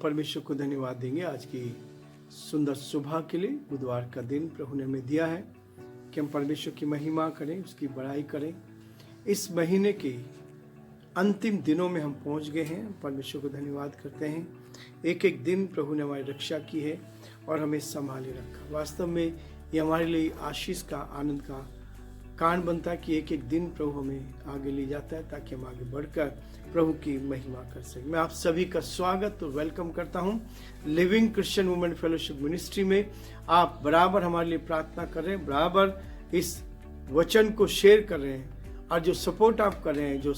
परमेश्वर को धन्यवाद देंगे आज की सुंदर सुबह के लिए। बुधवार का दिन प्रभु ने हमें दिया है कि हम परमेश्वर की महिमा करें, उसकी बड़ाई करें। इस महीने के अंतिम दिनों में हम पहुंच गए हैं। परमेश्वर को धन्यवाद करते हैं। एक एक दिन प्रभु ने हमारी रक्षा की है और हमें संभाले रखा। वास्तव में ये हमारे लिए आशीष का, आनंद का कारण बनता है कि एक एक दिन प्रभु हमें आगे ले जाता है ताकि हम आगे बढ़कर प्रभु की महिमा कर सकें। मैं आप सभी का स्वागत और वेलकम करता हूं living Christian women fellowship ministry में। आप बराबर हमारे लिए प्रार्थना कर रहे हैं, बराबर इस वचन को शेयर कर रहे हैं और जो सपोर्ट आप कर रहे हैं, जो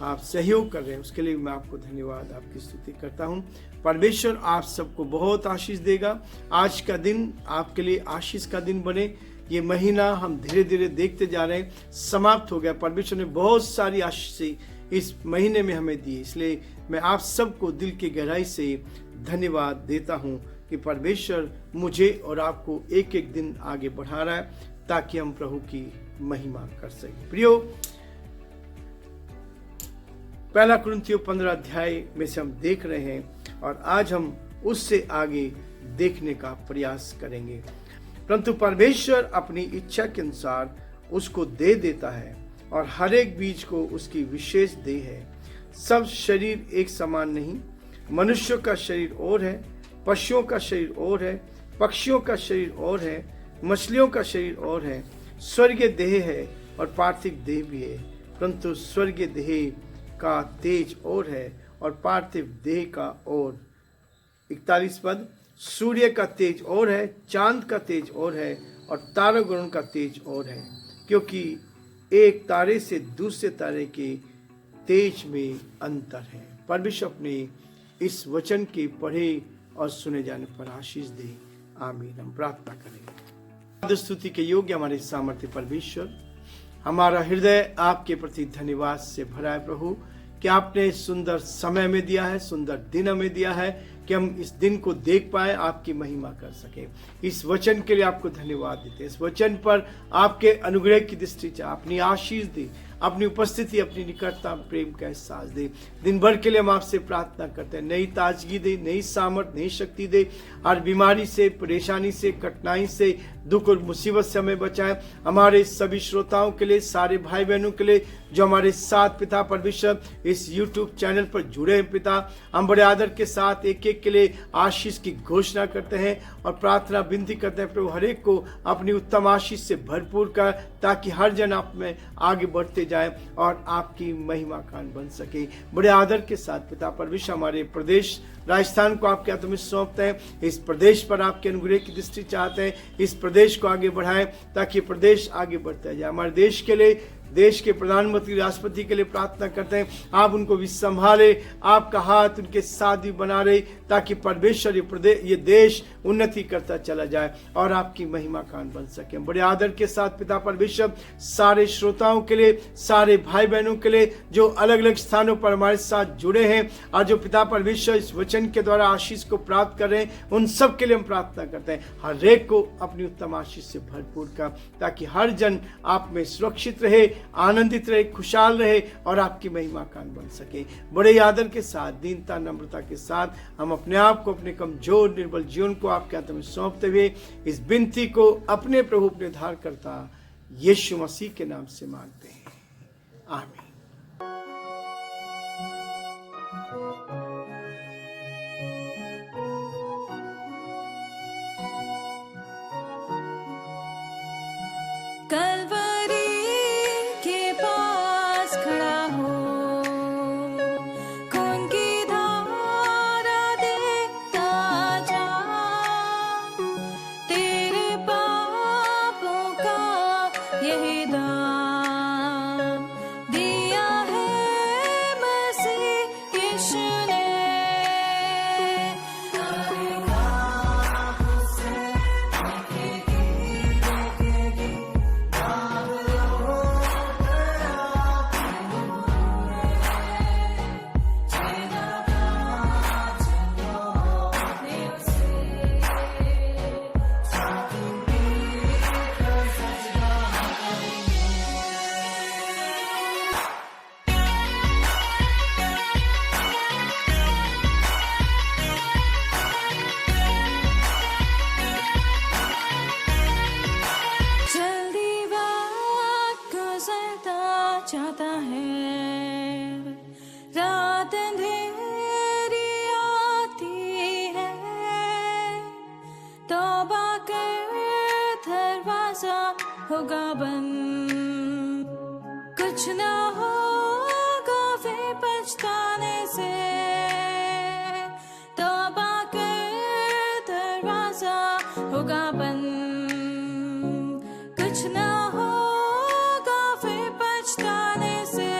आप सहयोग कर रहे हैं, उसके लिए मैं आपको धन्यवाद, आपकी स्तुति करता हूं। परमेश्वर आप सबको बहुत आशीष देगा। आज का दिन आपके लिए आशीष का दिन बने। ये महीना हम धीरे धीरे देखते जा रहे हैं, समाप्त हो गया। परमेश्वर ने बहुत सारी आशीष इस महीने में हमें दी, इसलिए मैं आप सबको दिल की गहराई से धन्यवाद देता हूं कि परमेश्वर मुझे और आपको एक एक दिन आगे बढ़ा रहा है ताकि हम प्रभु की महिमा कर सकें। प्रियो, पहला कुरिन्थियों 15 अध्याय में से हम देख रहे हैं और आज हम उससे आगे देखने का प्रयास करेंगे। परंतु परमेश्वर अपनी इच्छा के अनुसार उसको दे देता है और हर एक बीज को उसकी विशेष देह है। सब शरीर एक समान नहीं। मनुष्यों का शरीर और है, पशुओं का शरीर और है, पक्षियों का शरीर और है, मछलियों का शरीर और है। स्वर्गीय देह है और पार्थिव देह भी है, परंतु स्वर्गीय देह का तेज और है और पार्थिव देह का और। 41 पद, सूर्य का तेज और है, चांद का तेज और है और तारागणों का तेज और है, क्योंकि एक तारे से दूसरे तारे के तेज में अंतर है। परमेश्वर अपने इस वचन के पढ़े और सुने जाने पर आशीष दे। आमीन। हम प्रार्थना करेंगे। स्तुति के योग्य हमारे सामर्थ्य परमेश्वर, हमारा हृदय आपके प्रति धन्यवाद से भरा है प्रभु कि आपने सुंदर समय में दिया है, सुंदर दिन हमें दिया है कि हम इस दिन को देख पाए, आपकी महिमा कर सके। इस वचन के लिए आपको धन्यवाद देते हैं। इस वचन पर आपके अनुग्रह की दृष्टि से अपनी आशीष दे, अपनी उपस्थिति, अपनी निकटता, प्रेम का एहसास दे। दिन भर के लिए हम आपसे प्रार्थना करते हैं, नई ताजगी दे, नई सामर्थ, नई शक्ति दे। हर बीमारी से, परेशानी से, कठिनाई से, दुख और मुसीबत से हमें बचाए। हमारे सभी श्रोताओं के लिए, सारे भाई बहनों के लिए जो हमारे साथ पिता परमेश्वर इस YouTube चैनल पर जुड़े हैं पिता, हम बड़े आदर के साथ एक एक के लिए आशीष की घोषणा करते हैं और प्रार्थना विनती करते हैं प्रभु हर एक को अपनी उत्तम आशीष से भरपूर कर, ताकि हर जन आप में आगे बढ़ते जाए और आपकी महिमा कान बन सके। बड़े आदर के साथ पिता परमेश्वर हमारे प्रदेश राजस्थान को आपके हाथों में सौंपते हैं। इस प्रदेश पर आपके अनुग्रह की दृष्टि चाहते हैं। इस प्रदेश को आगे बढ़ाएं ताकि प्रदेश आगे बढ़ता जाए। हमारे देश के लिए, देश के प्रधानमंत्री, राष्ट्रपति के लिए प्रार्थना करते हैं, आप उनको भी संभाले, आपका हाथ उनके साथ भी बना रहे ताकि परमेश्वर ये देश उन्नति करता चला जाए और आपकी महिमा कान बन सके। बड़े आदर के साथ पिता परमेश्वर सारे श्रोताओं के लिए, सारे भाई बहनों के लिए जो अलग अलग स्थानों पर हमारे साथ जुड़े हैं और जो पिता परमेश्वर इस वचन के द्वारा आशीष को प्राप्त कर रहे हैं, उन सब के लिए हम प्रार्थना करते हैं। हर एक को अपनी उत्तम आशीष से भरपूर कर, ताकि हर जन आप में सुरक्षित रहे, आनंदित रहे, खुशहाल रहे और आपकी महिमा कान बन सके। बड़े आदर के साथ, दीनता, नम्रता के साथ हम अपने आप को, अपने कमजोर निर्बल जीवन को आपके हाथों में सौंपते हुए इस विनती को अपने प्रभु, अपने धारकर्ता यीशु मसीह के नाम से मांगते हैं। आमीन। यही दान होगा बंद, कुछ ना होगा फिर पछताने से, तौबा कर दरवाजा होगा बंद, कुछ ना होगा फिर पछताने से।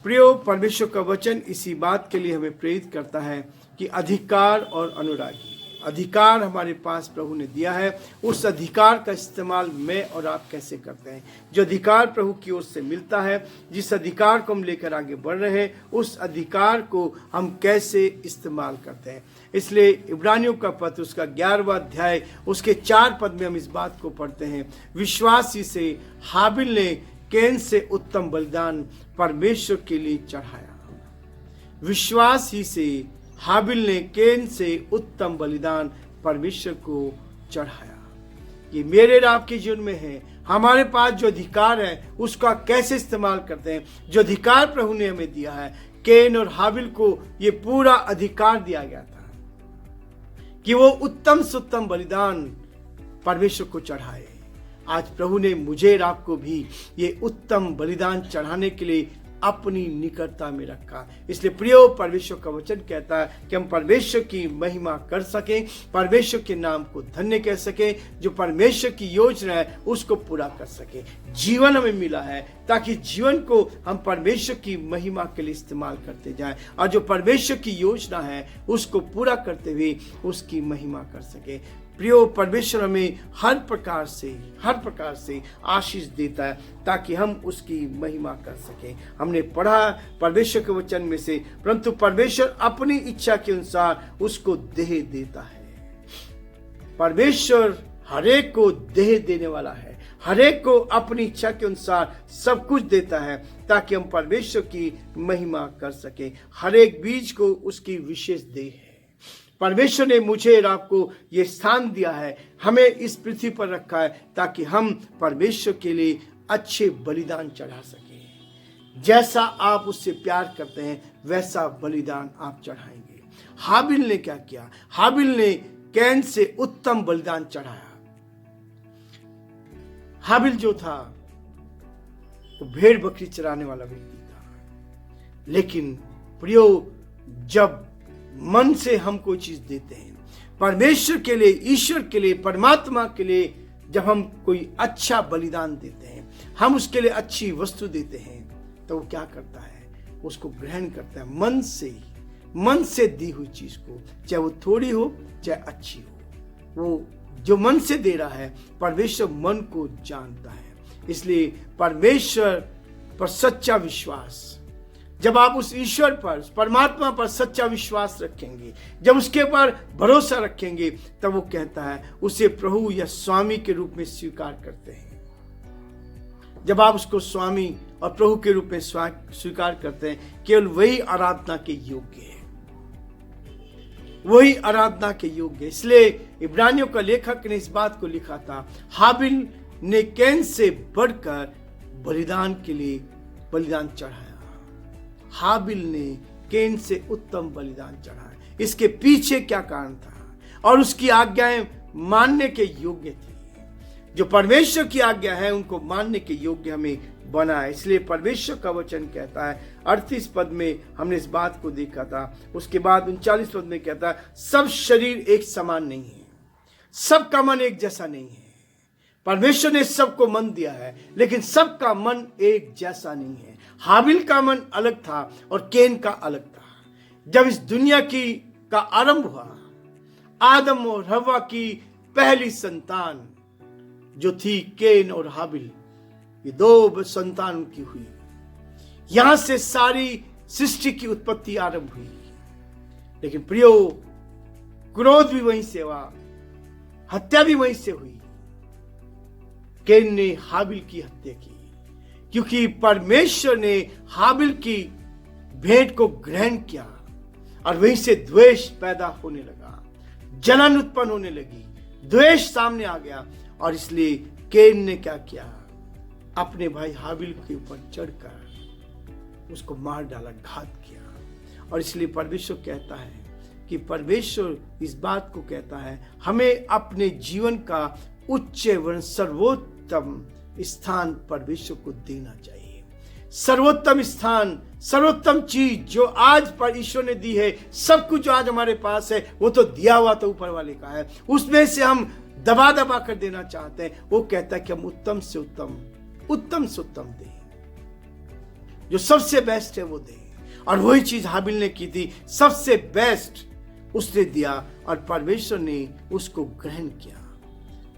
प्रियो, परमेश्वर का वचन इसी बात के लिए हमें प्रेरित करता है कि अधिकार और अनुरागी, अधिकार हमारे पास प्रभु ने दिया है, उस अधिकार का इस्तेमाल मैं और आप कैसे करते हैं। जो अधिकार प्रभु की ओर से मिलता है, जिस अधिकार को हम लेकर आगे बढ़ रहे हैं, उस अधिकार को हम कैसे इस्तेमाल करते हैं। इसलिए इब्रानियों का पत्र उसका 11वां अध्याय उसके 4 पद में हम इस बात को पढ़ते हैं, विश्वासी से हाबिल ने कैन से उत्तम बलिदान परमेश्वर के लिए चढ़ाया। विश्वास ही से हाबिल ने कैन से उत्तम बलिदान परमेश्वर को चढ़ाया। ये मेरे और आपके जीवन में है। हमारे पास जो अधिकार है उसका कैसे इस्तेमाल करते हैं। जो अधिकार प्रभु ने हमें दिया है, कैन और हाबिल को ये पूरा अधिकार दिया गया था कि वो उत्तम से उत्तम बलिदान परमेश्वर को चढ़ाए। आज प्रभु ने मुझे और आपको भी ये उत्तम बलिदान चढ़ाने के लिए अपनी निकटता में रखा। इसलिए प्रियो, परमेश्वर का वचन कहता है कि हम परमेश्वर की महिमा कर सकें, परमेश्वर के नाम को धन्य कह सकें, जो परमेश्वर की योजना है उसको पूरा कर सकें। जीवन हमें मिला है ताकि जीवन को हम परमेश्वर की महिमा के लिए इस्तेमाल करते जाएं और जो परमेश्वर की योजना है उसको पूरा करते हुए उसकी महिमा कर सके। प्रियो, परमेश्वर हमें हर प्रकार से आशीष देता है ताकि हम उसकी महिमा कर सकें। हमने पढ़ा परमेश्वर के वचन में से, परंतु परमेश्वर अपनी इच्छा के अनुसार उसको देह देता है। परमेश्वर हरेक को देह देने वाला है, हरेक को अपनी इच्छा के अनुसार सब कुछ देता है ताकि हम परमेश्वर की महिमा कर सकें। हरेक बीज को उसकी विशेष देह है। परमेश्वर ने मुझे और आपको ये स्थान दिया है, हमें इस पृथ्वी पर रखा है ताकि हम परमेश्वर के लिए अच्छे बलिदान चढ़ा सकें। जैसा आप उससे प्यार करते हैं वैसा बलिदान आप चढ़ाएंगे। हाबिल ने क्या किया? हाबिल ने कैन से उत्तम बलिदान चढ़ाया। हाबिल जो था वो भेड़ बकरी चराने वाला व्यक्ति था, लेकिन प्रियो, जब मन से हम कोई चीज देते हैं परमेश्वर के लिए, ईश्वर के लिए, परमात्मा के लिए, जब हम कोई अच्छा बलिदान देते हैं, हम उसके लिए अच्छी वस्तु देते हैं, तो वो क्या करता है? उसको ग्रहण करता है मन से दी हुई चीज को, चाहे वो थोड़ी हो चाहे अच्छी हो। वो जो मन से दे रहा है, परमेश्वर मन को जानता है। इसलिए परमेश्वर पर सच्चा विश्वास, जब आप उस ईश्वर पर, उस परमात्मा पर सच्चा विश्वास रखेंगे, जब उसके पर भरोसा रखेंगे, तब वो कहता है उसे प्रभु या स्वामी के रूप में स्वीकार करते हैं। जब आप उसको स्वामी और प्रभु के रूप में स्वीकार करते हैं, केवल वही आराधना के योग्य है, वही आराधना के योग्य। इसलिए इब्रानियों का लेखक ने इस बात को लिखा था, हाबिल ने कैन से बढ़कर बलिदान के लिए बलिदान चढ़ाया। हाबिल ने कैन से उत्तम बलिदान चढ़ाया। इसके पीछे क्या कारण था? और उसकी आज्ञाएं मानने के योग्य थी। जो परमेश्वर की आज्ञा है उनको मानने के योग्य हमें बनाए। इसलिए परमेश्वर का वचन कहता है, 38 पद में हमने इस बात को देखा था। उसके बाद 39 पद में कहता है, सब शरीर एक समान नहीं है, सबका मन एक जैसा नहीं है। परमेश्वर ने सबको मन दिया है, लेकिन सबका मन एक जैसा नहीं है। हाबिल का मन अलग था और कैन का अलग था। जब इस दुनिया का आरंभ हुआ, आदम और हव्वा की पहली संतान जो थी कैन और हाबिल, ये 2 संतान उनकी हुई। यहां से सारी सृष्टि की उत्पत्ति आरंभ हुई। लेकिन प्रियो, क्रोध भी वहीं से हुआ, हत्या भी वहीं से हुई। कैन ने हाबिल की हत्या की क्योंकि परमेश्वर ने हाबिल की भेंट को ग्रहण किया और वहीं से द्वेष पैदा होने लगा, जलन उत्पन्न होने लगी, द्वेष सामने आ गया। और इसलिए कैन ने क्या किया, अपने भाई हाबिल के ऊपर चढ़कर उसको मार डाला, घात किया। और इसलिए परमेश्वर कहता है कि परमेश्वर इस बात को कहता है, हमें अपने जीवन का उच्च एवं सर्वोत्तम स्थान परमेश्वर को देना चाहिए। सर्वोत्तम स्थान, सर्वोत्तम चीज जो आज पर ईश्वर ने दी है, सब कुछ जो आज हमारे पास है वो तो दिया हुआ तो ऊपर वाले का है, उसमें से हम दबा दबा कर देना चाहते हैं। वो कहता है कि हम उत्तम से उत्तम, उत्तम से उत्तम दें, जो सबसे बेस्ट है वो दें। और वही चीज हाबिल ने की थी, सबसे बेस्ट उसने दिया और परमेश्वर ने उसको ग्रहण किया,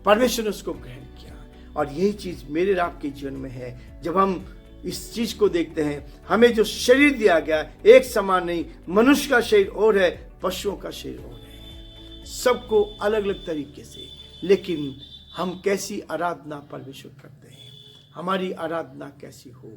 परमेश्वर ने उसको ग्रहण किया। और यही चीज मेरे और आपके जीवन में है। जब हम इस चीज को देखते हैं, हमें जो शरीर दिया गया एक समान नहीं, मनुष्य का शरीर और है, पशुओं का शरीर और है, सबको अलग अलग तरीके से। लेकिन हम कैसी आराधना परमेश्वर करते हैं, हमारी आराधना कैसी हो,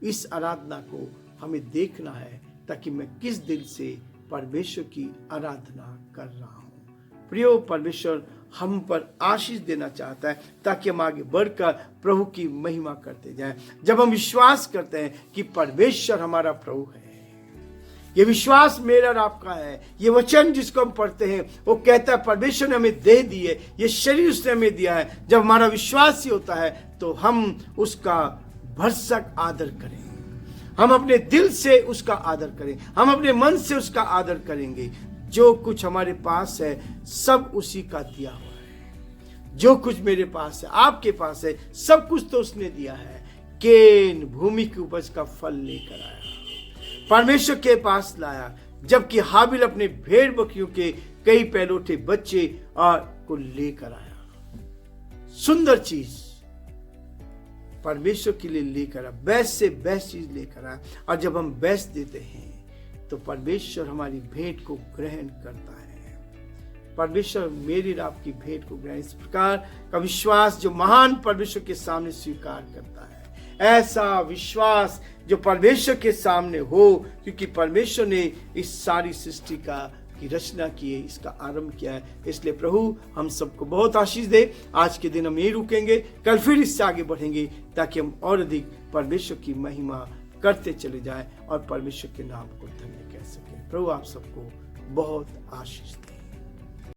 इस आराधना को हमें देखना है, ताकि मैं किस दिल से परमेश्वर की आराधना कर रहा हूं। प्रियो, परमेश्वर हम पर आशीष देना चाहता है ताकि हम आगे बढ़कर प्रभु की महिमा करते जाएं। जब हम विश्वास करते हैं कि परमेश्वर हमारा प्रभु है, ये विश्वास मेरा और आपका है, ये वचन जिसको हम पढ़ते हैं वो कहता है परमेश्वर ने हमें देह दी है, ये शरीर उसने हमें दिया है। जब हमारा विश्वास ही होता है तो हम उसका भरसक आदर करें, हम अपने दिल से उसका आदर करें, हम अपने मन से उसका आदर करेंगे। जो कुछ हमारे पास है सब उसी का दिया हुआ है, जो कुछ मेरे पास है, आपके पास है, सब कुछ तो उसने दिया है। कैन भूमि की उपज का फल लेकर आया, परमेश्वर के पास लाया, जबकि हाबिल अपने भेड़ बकरियों के कई पहलौठे बच्चे और को लेकर आया। सुंदर चीज परमेश्वर के लिए लेकर आया, बेस्ट से बेस्ट चीज लेकर आया। और जब हम बेस्ट देते हैं तो परमेश्वर हमारी भेंट को ग्रहण करता है। परमेश्वर मेरी और आपकी भेंट को ग्रहण, इस प्रकार का विश्वास जो महान परमेश्वर के सामने स्वीकार करता है, ऐसा विश्वास जो परमेश्वर के सामने हो, क्योंकि परमेश्वर ने इस सारी सृष्टि की रचना की है, इसका आरंभ किया है। इसलिए प्रभु हम सबको बहुत आशीष दे। आज के दिन हम यही रुकेंगे, कल फिर इससे आगे बढ़ेंगे ताकि हम और अधिक परमेश्वर की महिमा करते चले जाएं और परमेश्वर के नाम को धन्य कह सकें। प्रभु आप सबको बहुत आशीष दे।